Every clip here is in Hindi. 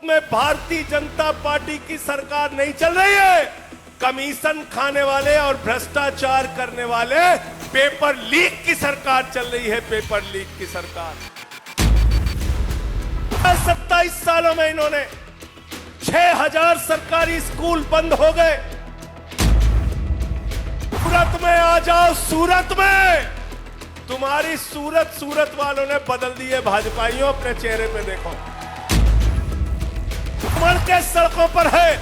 में भारतीय जनता पार्टी की सरकार नहीं चल रही है। कमीशन खाने वाले और भ्रष्टाचार करने वाले पेपर लीक की सरकार चल रही है। पेपर लीक की सरकार 27 सालों में इन्होंने 6000 सरकारी स्कूल बंद हो गए। सूरत में आ जाओ, सूरत में तुम्हारी सूरत वालों ने बदल दी है। भाजपाइयों अपने चेहरे पे देखो, उमड़ के सड़कों पर है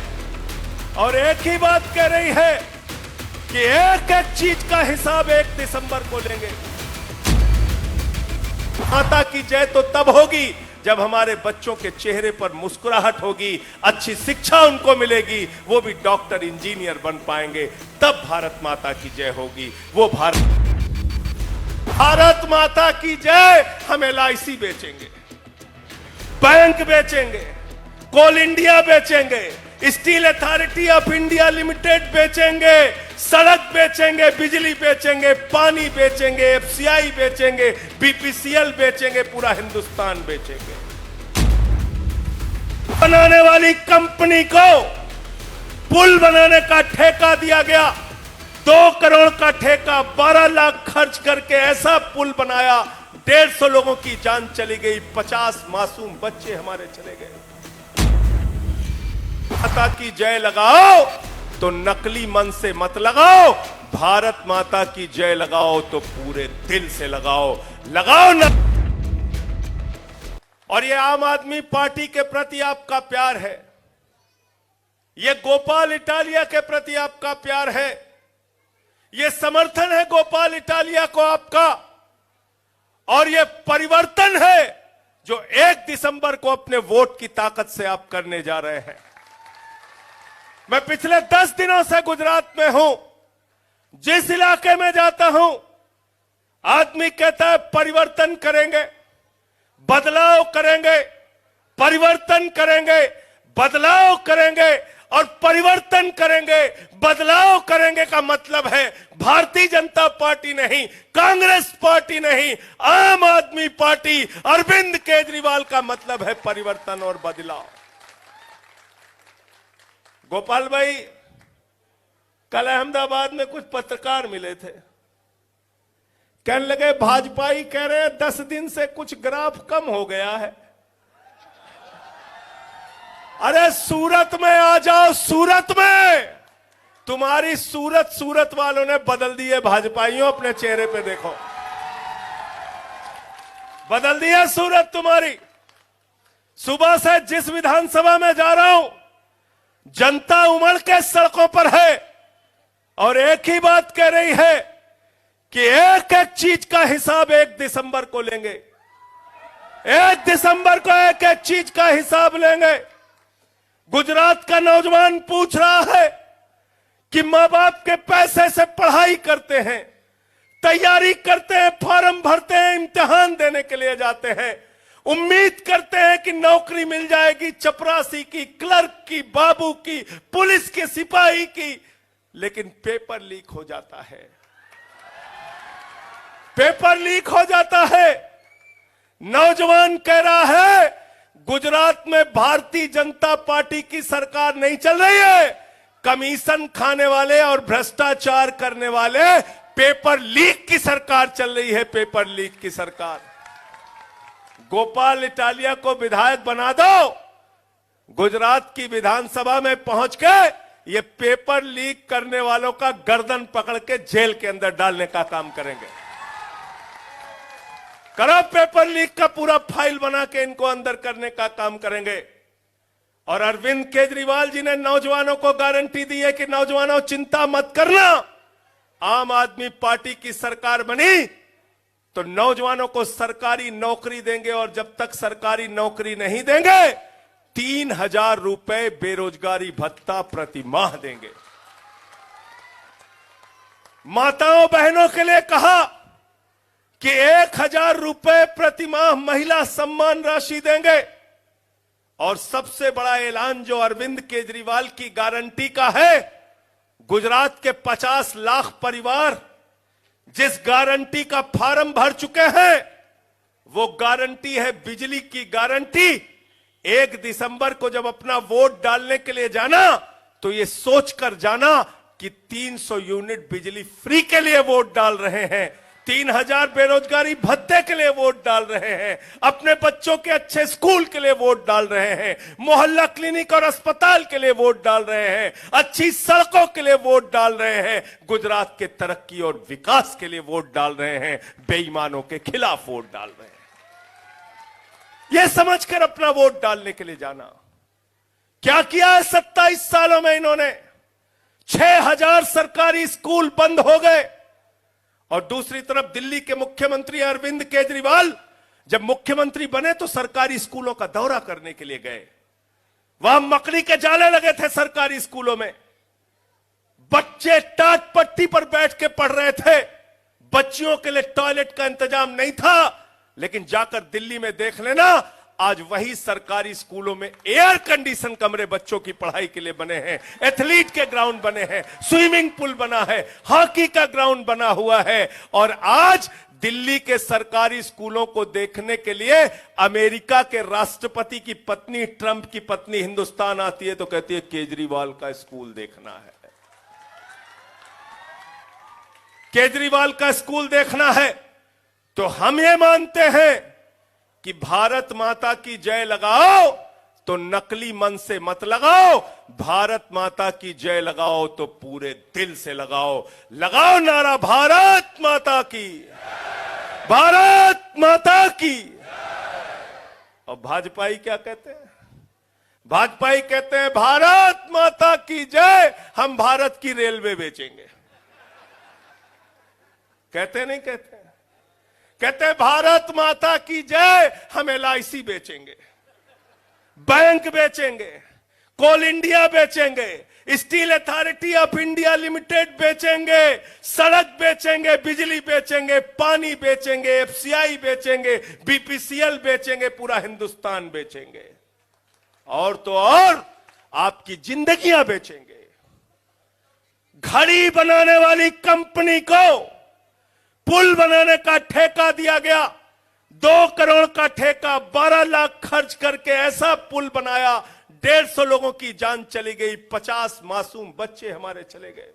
और एक ही बात कह रही है कि एक एक चीज का हिसाब 1 दिसंबर को लेंगे। माता की जय तो तब होगी जब हमारे बच्चों के चेहरे पर मुस्कुराहट होगी, अच्छी शिक्षा उनको मिलेगी, वो भी डॉक्टर इंजीनियर बन पाएंगे, तब भारत माता की जय होगी। वो भारत माता की जय। हम LIC बेचेंगे, बैंक बेचेंगे, कोल इंडिया बेचेंगे, steel authority of India limited बेचेंगे, सड़क बेचेंगे, बिजली बेचेंगे, पानी बेचेंगे, FCI बेचेंगे, BPCL बेचेंगे, पूरा हिंदुस्तान बेचेंगे। बनाने वाली कंपनी को पुल बनाने का ठेका दिया गया, 2 करोड़ का ठेका, 12 लाख खर्च करके ऐसा पुल बनाया, 150 लोगों की जान चली गई, 50 मासूम बच्चे हमारे चले गए। माता की जय लगाओ तो नकली मन से मत लगाओ, भारत माता की जय लगाओ तो पूरे दिल से लगाओ। और ये आम आदमी पार्टी के प्रति आपका प्यार है, ये गोपाल इटालिया के प्रति आपका प्यार है, ये समर्थन है गोपाल इटालिया को आपका, और ये परिवर्तन है जो 1 दिसंबर को अपने वोट की ताकत से आप करने जा रहे हैं। मैं पिछले 10 दिनों से गुजरात में हूं, जिस इलाके में जाता हूं आदमी कहता है परिवर्तन करेंगे, बदलाव करेंगे, परिवर्तन करेंगे, बदलाव करेंगे, और परिवर्तन करेंगे, बदलाव करेंगे का मतलब है भारतीय जनता पार्टी नहीं, कांग्रेस पार्टी नहीं, आम आदमी पार्टी, अरविंद केजरीवाल का मतलब है परिवर्तन और बदलाव। गोपाल भाई, कल अहमदाबाद में कुछ पत्रकार मिले थे, कहने लगे भाजपाई कह रहे हैं 10 दिन से कुछ ग्राफ कम हो गया है। अरे सूरत में आ जाओ, सूरत में तुम्हारी सूरत वालों ने बदल दी है। भाजपाइयों अपने चेहरे पे देखो, बदल दी है सूरत तुम्हारी। सुबह से जिस विधानसभा में जा रहा हूं, जनता उमड़ के सड़कों पर है और एक ही बात कह रही है कि एक एक चीज का हिसाब 1 दिसंबर को लेंगे। 1 दिसंबर को एक एक चीज का हिसाब लेंगे। गुजरात का नौजवान पूछ रहा है कि मां बाप के पैसे से पढ़ाई करते हैं, तैयारी करते हैं, फॉर्म भरते हैं, इम्तिहान देने के लिए जाते हैं, उम्मीद करते हैं कि नौकरी मिल जाएगी, चपरासी की, क्लर्क की, बाबू की, पुलिस के सिपाही की, लेकिन पेपर लीक हो जाता है। पेपर लीक हो जाता है। नौजवान कह रहा है गुजरात में भारतीय जनता पार्टी की सरकार नहीं चल रही है, कमीशन खाने वाले और भ्रष्टाचार करने वाले पेपर लीक की सरकार चल रही है। पेपर लीक की सरकार। गोपाल इटालिया को विधायक बना दो, गुजरात की विधानसभा में पहुंच के ये पेपर लीक करने वालों का गर्दन पकड़ के जेल के अंदर डालने का काम करेंगे। करो पेपर लीक का पूरा फाइल बना के इनको अंदर करने का काम करेंगे। और अरविंद केजरीवाल जी ने नौजवानों को गारंटी दी है कि नौजवानों चिंता मत करना, आम आदमी पार्टी की सरकार बनी तो नौजवानों को सरकारी नौकरी देंगे, और जब तक सरकारी नौकरी नहीं देंगे 3000 रुपए बेरोजगारी भत्ता प्रति माह देंगे। माताओं बहनों के लिए कहा कि 1000 रुपए प्रति माह महिला सम्मान राशि देंगे। और सबसे बड़ा ऐलान जो अरविंद केजरीवाल की गारंटी का है, गुजरात के 50 लाख परिवार जिस गारंटी का फॉर्म भर चुके हैं, वो गारंटी है बिजली की गारंटी 1 दिसंबर को जब अपना वोट डालने के लिए जाना तो ये सोचकर जाना कि 300 यूनिट बिजली फ्री के लिए वोट डाल रहे हैं, 3000 बेरोजगारी भत्ते के लिए वोट डाल रहे हैं, अपने बच्चों के अच्छे स्कूल के लिए वोट डाल रहे हैं, मोहल्ला क्लिनिक और अस्पताल के लिए वोट डाल रहे हैं, अच्छी सड़कों के लिए वोट डाल रहे हैं, गुजरात के तरक्की और विकास के लिए वोट डाल रहे हैं, बेईमानों के खिलाफ वोट डाल रहे हैं। यह समझकर अपना वोट डालने के लिए जाना। क्या किया है 27 सालों में इन्होंने? 6000 सरकारी स्कूल बंद हो गए। और दूसरी तरफ दिल्ली के मुख्यमंत्री अरविंद केजरीवाल जब मुख्यमंत्री बने तो सरकारी स्कूलों का दौरा करने के लिए गए। वहां मकड़ी के जाले लगे थे सरकारी स्कूलों में, बच्चे टाट पट्टी पर बैठ के पढ़ रहे थे, बच्चियों के लिए टॉयलेट का इंतजाम नहीं था। लेकिन जाकर दिल्ली में देख लेना, आज वही सरकारी स्कूलों में एयर कंडीशन कमरे बच्चों की पढ़ाई के लिए बने हैं, एथलीट के ग्राउंड बने हैं, स्विमिंग पूल बना है, हॉकी का ग्राउंड बना हुआ है। और आज दिल्ली के सरकारी स्कूलों को देखने के लिए अमेरिका के राष्ट्रपति की पत्नी, ट्रंप की पत्नी हिंदुस्तान आती है तो कहती है केजरीवाल का स्कूल देखना है, केजरीवाल का स्कूल देखना है। तो हम ये मानते हैं कि भारत माता की जय लगाओ तो नकली मन से मत लगाओ, भारत माता की जय लगाओ तो पूरे दिल से लगाओ। लगाओ नारा भारत माता की, भारत माता की। और भाजपाई क्या कहते हैं? भाजपाई कहते हैं भारत माता की जय, हम भारत की रेलवे बेचेंगे। कहते नहीं कहते? कहते हैं भारत माता की जय, हम LIC बेचेंगे, बैंक बेचेंगे, कोल इंडिया बेचेंगे, steel authority of India limited बेचेंगे, सड़क बेचेंगे, बिजली बेचेंगे, पानी बेचेंगे, FCI बेचेंगे, BPCL बेचेंगे, पूरा हिंदुस्तान बेचेंगे। और तो और आपकी जिंदगियां बेचेंगे। घड़ी बनाने वाली कंपनी को पुल बनाने का ठेका दिया गया, 2 करोड़ का ठेका, 12 लाख खर्च करके ऐसा पुल बनाया, 150 लोगों की जान चली गई, 50 मासूम बच्चे हमारे चले गए।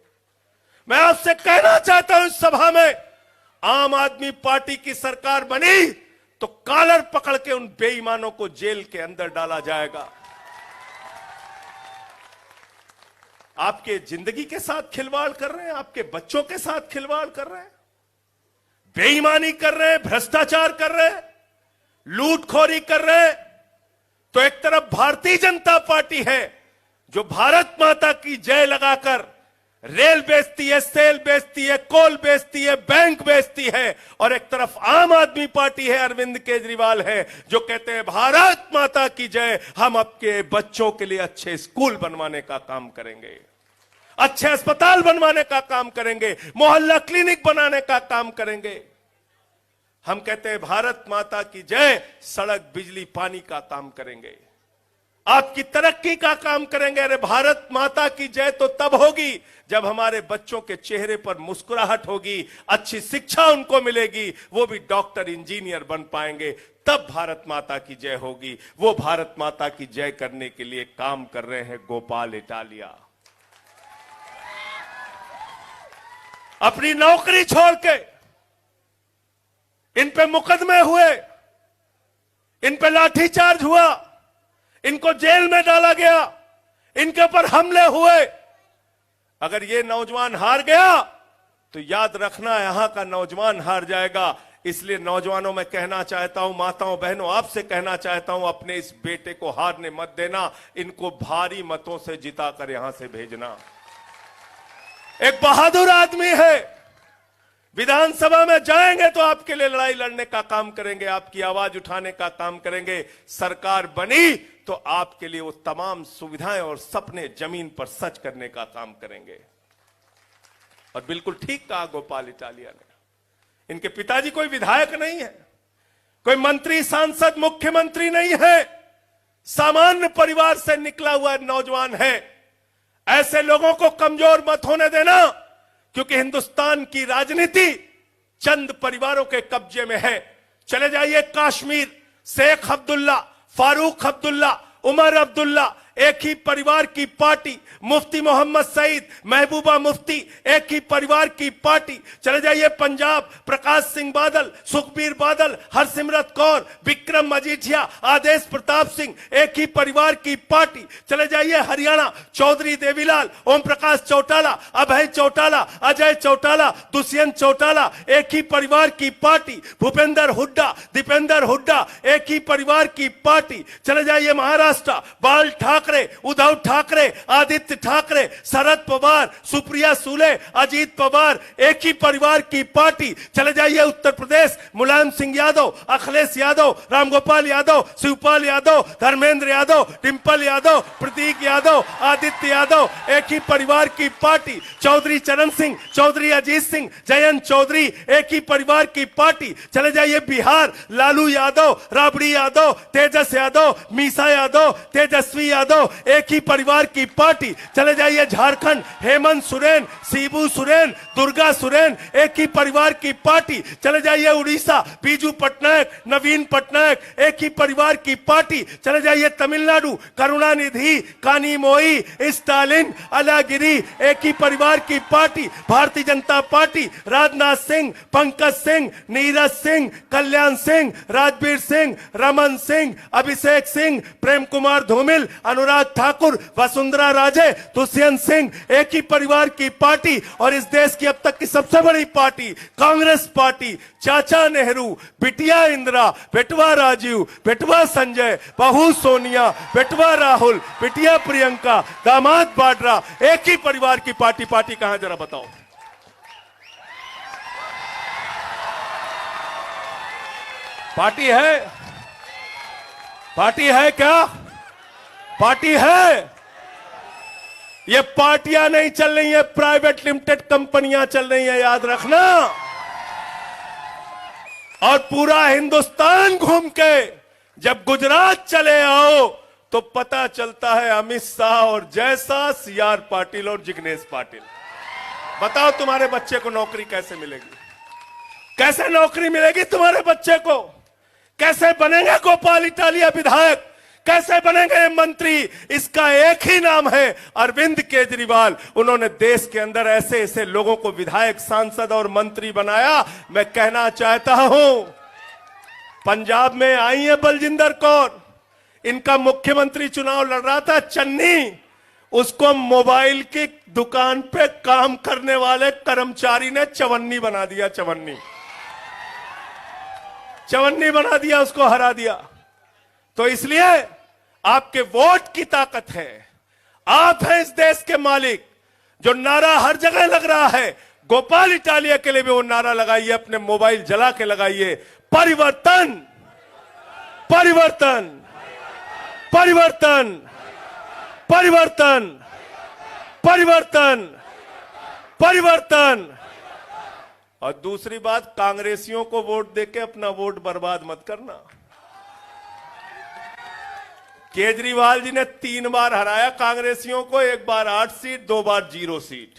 मैं आपसे कहना चाहता हूं इस सभा में, आम आदमी पार्टी की सरकार बनी तो कॉलर पकड़ के उन बेईमानों को जेल के अंदर डाला जाएगा। आपके जिंदगी के साथ खिलवाड़ कर रहे हैं, आपके बच्चों के साथ खिलवाड़ कर रहे हैं, बेईमानी कर रहे हैं, भ्रष्टाचार कर रहे हैं, लूटखोरी कर रहे हैं। तो एक तरफ भारतीय जनता पार्टी है जो भारत माता की जय लगाकर रेल बेचती है, सेल बेचती है, कोल बेचती है, बैंक बेचती है। और एक तरफ आम आदमी पार्टी है, अरविंद केजरीवाल है, जो कहते हैं भारत माता की जय, हम आपके बच्चों के लिए अच्छे स्कूल बनवाने का काम करेंगे, अच्छे अस्पताल बनवाने का काम करेंगे, मोहल्ला क्लिनिक बनाने का काम करेंगे। हम कहते हैं भारत माता की जय, सड़क, बिजली, पानी का काम करेंगे, आपकी तरक्की का काम करेंगे। अरे भारत माता की जय तो तब होगी जब हमारे बच्चों के चेहरे पर मुस्कुराहट होगी, अच्छी शिक्षा उनको मिलेगी, वो भी डॉक्टर, इंजीनियर बन पाएंगे, तब भारत माता की जय होगी। वो भारत माता की जय करने के लिए काम कर रहे हैं गोपाल इटालिया। अपनी नौकरी छोड़ के इन पे मुकदमे हुए, इन पे लाठीचार्ज हुआ, इनको जेल में डाला गया, इनके ऊपर हमले हुए। अगर ये नौजवान हार गया तो याद रखना यहां का नौजवान हार जाएगा। इसलिए नौजवानों में कहना चाहता हूं, माताओं बहनों आपसे कहना चाहता हूं, अपने इस बेटे को हारने मत देना, इनको भारी मतों से जिताकर यहां से भेजना। एक बहादुर आदमी है, विधानसभा में जाएंगे तो आपके लिए लड़ाई लड़ने का काम करेंगे, आपकी आवाज उठाने का काम करेंगे। सरकार बनी तो आपके लिए वो तमाम सुविधाएं और सपने जमीन पर सच करने का काम करेंगे। और बिल्कुल ठीक कहा गोपाल इटालिया ने, इनके पिताजी कोई विधायक नहीं है, कोई मंत्री, सांसद, मुख्यमंत्री नहीं है, सामान्य परिवार से निकला हुआ नौजवान है। ऐसे लोगों को कमजोर मत होने देना, क्योंकि हिंदुस्तान की राजनीति चंद परिवारों के कब्जे में है। चले जाइए कश्मीर, शेख अब्दुल्ला, फारूक अब्दुल्ला, उमर अब्दुल्ला, एक ही परिवार की पार्टी। मुफ्ती मोहम्मद सईद, महबूबा मुफ्ती, एक ही परिवार की पार्टी। चले जाइए पंजाब, प्रकाश सिंह बादल, सुखबीर बादल, हरसिमरत कौर, विक्रम मजीठिया, आदेश प्रताप सिंह, एक ही परिवार की पार्टी। चले जाइए हरियाणा, चौधरी देवीलाल, ओम प्रकाश चौटाला, अभय चौटाला, अजय चौटाला, दुष्यंत चौटाला, एक ही परिवार की पार्टी। भूपेंद्र हुड्डा, दीपेंद्र हुड्डा, एक ही परिवार की पार्टी। चले जाइए महाराष्ट्र, बाल ठाकरे, उद्धव ठाकरे, आदित्य ठाकरे, शरद पवार, सुप्रिया सुले, अजीत पवार, एक ही परिवार की पार्टी। चले जाइए उत्तर प्रदेश, मुलायम सिंह यादव, अखिलेश यादव, रामगोपाल यादव, शिवपाल यादव, धर्मेंद्र यादव, डिंपल यादव, प्रतीक यादव, आदित्य यादव, एक ही परिवार की पार्टी। चौधरी चरण सिंह, चौधरी अजीत सिंह, जयंत चौधरी, एक ही परिवार की पार्टी। चले जाइए बिहार, लालू यादव, राबड़ी यादव, तेजस यादव, मीसा यादव, तेजस्वी यादव, एक ही परिवार की पार्टी। चले जाइए झारखंड, हेमंत सोरेन, शिबू सोरेन, दुर्गा सोरेन, एक ही परिवार की पार्टी। चले जाइए उड़ीसा, बीजू पटनायक, नवीन पटनायक, एक ही परिवार की पार्टी। चले जाइए तमिलनाडु, करुणानिधि, कानीमोई, स्टालिन, अलागिरी, एक ही परिवार की पार्टी। भारतीय जनता पार्टी, राजनाथ सिंह, पंकज सिंह, नीरज सिंह, कल्याण सिंह, राजवीर सिंह, रमन सिंह, अभिषेक सिंह, प्रेम कुमार धूमिल, अनुराग ठाकुर, वसुंधरा राजे, दुष्यंत सिंह, एक ही परिवार की पार्टी। और इस देश की अब तक की सबसे बड़ी पार्टी कांग्रेस पार्टी, चाचा नेहरू, बिटिया इंदिरा, बेटवा राजीव, बेटवा संजय, बहू सोनिया, बेटवा राहुल, बिटिया प्रियंका, दामाद वाड्रा, एक ही परिवार की पार्टी। पार्टी कहां जरा बताओ। पार्टी है? पार्टी है क्या? पार्टी है? ये पार्टियां नहीं चल रही है, प्राइवेट लिमिटेड कंपनियां चल रही है, याद रखना। और पूरा हिंदुस्तान घूम के जब गुजरात चले आओ तो पता चलता है अमित शाह और जैसा सीआर पाटिल और जिग्नेश पाटिल। बताओ तुम्हारे बच्चे को नौकरी कैसे मिलेगी? कैसे नौकरी मिलेगी तुम्हारे बच्चे को? कैसे बनेंगे गोपाल इटालिया विधायक? कैसे बनेंगे मंत्री? इसका एक ही नाम है, अरविंद केजरीवाल। उन्होंने देश के अंदर ऐसे ऐसे लोगों को विधायक, सांसद और मंत्री बनाया। मैं कहना चाहता हूं, पंजाब में आई है बलजिंदर कौर, इनका मुख्यमंत्री चुनाव लड़ रहा था चन्नी, उसको मोबाइल की दुकान पे काम करने वाले कर्मचारी ने चवन्नी बना दिया। चवन्नी बना दिया, उसको हरा दिया। तो इसलिए आपके वोट की ताकत है। आप हैं इस देश के मालिक। जो नारा हर जगह लग रहा है, गोपाल इटालिया के लिए भी वो नारा लगाइए, अपने मोबाइल जला के लगाइए, परिवर्तन, परिवर्तन, परिवर्तन, परिवर्तन, परिवर्तन, परिवर्तन। और दूसरी बात, कांग्रेसियों को वोट देके अपना वोट बर्बाद मत करना। केजरीवाल जी ने 3 बार हराया कांग्रेसियों को, 1 बार 8 सीट, 2 बार 0 सीट।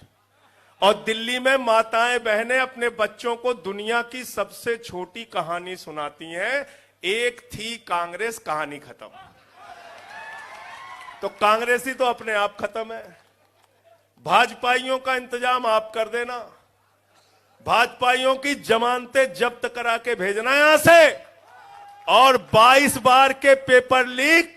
और दिल्ली में माताएं बहनें अपने बच्चों को दुनिया की सबसे छोटी कहानी सुनाती हैं, एक थी कांग्रेस, कहानी खत्म। तो कांग्रेसी तो अपने आप खत्म है। भाजपाइयों का इंतजाम आप कर देना। भाजपाइयों की जमानतें जब्त करा के भेजना यहां से, और 22 बार के पेपर लीक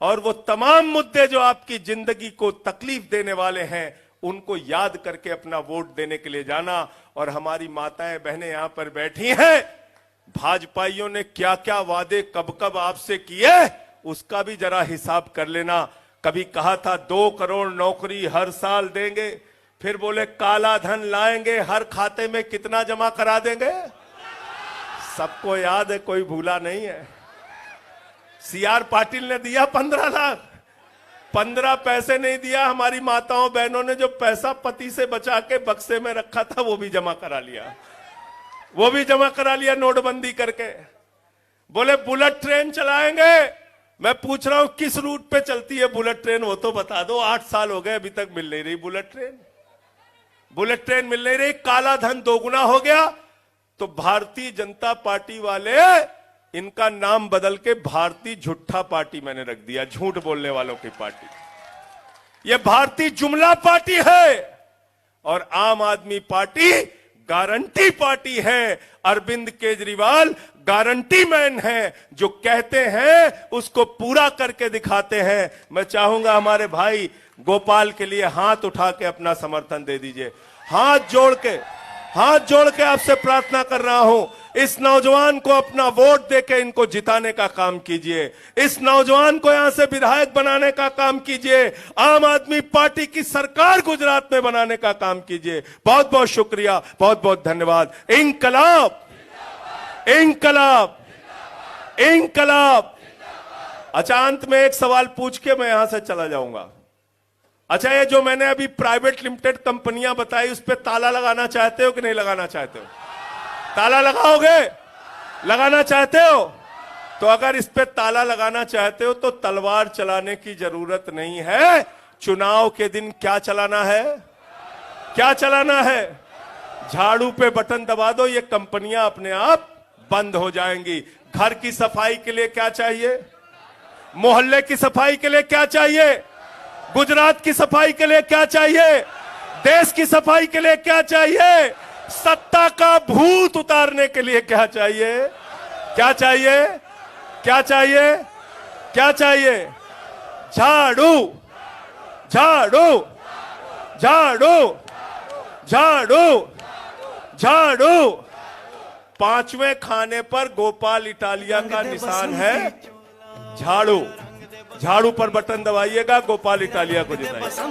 और वो तमाम मुद्दे जो आपकी जिंदगी को तकलीफ देने वाले हैं, उनको याद करके अपना वोट देने के लिए जाना। और हमारी माताएं बहनें यहां पर बैठी हैं, भाजपाइयों ने क्या क्या वादे कब कब आपसे किए, उसका भी जरा हिसाब कर लेना। कभी कहा था 2 करोड़ नौकरी हर साल देंगे, फिर बोले काला धन लाएंगे, हर खाते में कितना जमा करा देंगे, सबको याद है, कोई भूला नहीं है। सीआर पाटिल ने दिया 15 लाख, 15 पैसे नहीं दिया। हमारी माताओं बहनों ने जो पैसा पति से बचा के बक्से में रखा था वो भी जमा करा लिया, वो भी जमा करा लिया नोटबंदी करके। बोले बुलेट ट्रेन चलाएंगे। मैं पूछ रहा हूं किस रूट पे चलती है बुलेट ट्रेन, वो तो बता दो। 8 साल हो गए अभी तक मिल नहीं रही बुलेट ट्रेन। बुलेट ट्रेन मिल नहीं रही, काला धन दोगुना हो गया। तो भारतीय जनता पार्टी वाले इनका नाम बदल के भारतीय झूठा पार्टी मैंने रख दिया, झूठ बोलने वालों की पार्टी। यह भारतीय जुमला पार्टी है और आम आदमी पार्टी गारंटी पार्टी है। अरविंद केजरीवाल गारंटी मैन है, जो कहते हैं उसको पूरा करके दिखाते हैं। मैं चाहूंगा हमारे भाई गोपाल के लिए हाथ उठा के अपना समर्थन दे दीजिए। हाथ जोड़ के आपसे प्रार्थना कर रहा हूं, इस नौजवान को अपना वोट देके इनको जिताने का काम कीजिए। इस नौजवान को यहां से विधायक बनाने का काम कीजिए। आम आदमी पार्टी की सरकार गुजरात में बनाने का काम कीजिए। बहुत बहुत शुक्रिया, बहुत बहुत धन्यवाद। इंकलाब, इंकलाब, इंकलाब। अच्छा, अंत में एक सवाल पूछ के मैं यहां से चला जाऊंगा। अच्छा, ये जो मैंने अभी प्राइवेट लिमिटेड कंपनियां बताई, उस पर ताला लगाना चाहते हो कि नहीं लगाना चाहते हो? ताला लगाओगे? लगाना चाहते हो? तो अगर इस पे ताला लगाना चाहते हो तो तलवार चलाने की जरूरत नहीं है। चुनाव के दिन क्या चलाना है? क्या चलाना है? झाड़ू पे बटन दबा दो, ये कंपनियां अपने आप बंद हो जाएंगी। घर की सफाई के लिए क्या चाहिए? मोहल्ले की सफाई के लिए क्या चाहिए? गुजरात की सफाई के लिए क्या चाहिए? देश की सफाई के लिए क्या चाहिए? सत्ता का भूत उतारने के लिए क्या चाहिए? क्या चाहिए? क्या चाहिए? क्या चाहिए? झाड़ू, झाड़ू, झाड़ू, झाड़ू, झाड़ू। पांचवें खाने पर गोपाल इटालिया का निशान है झाड़ू। झाड़ू पर बटन दबाइएगा, गोपाल इटालिया को जिताइएगा।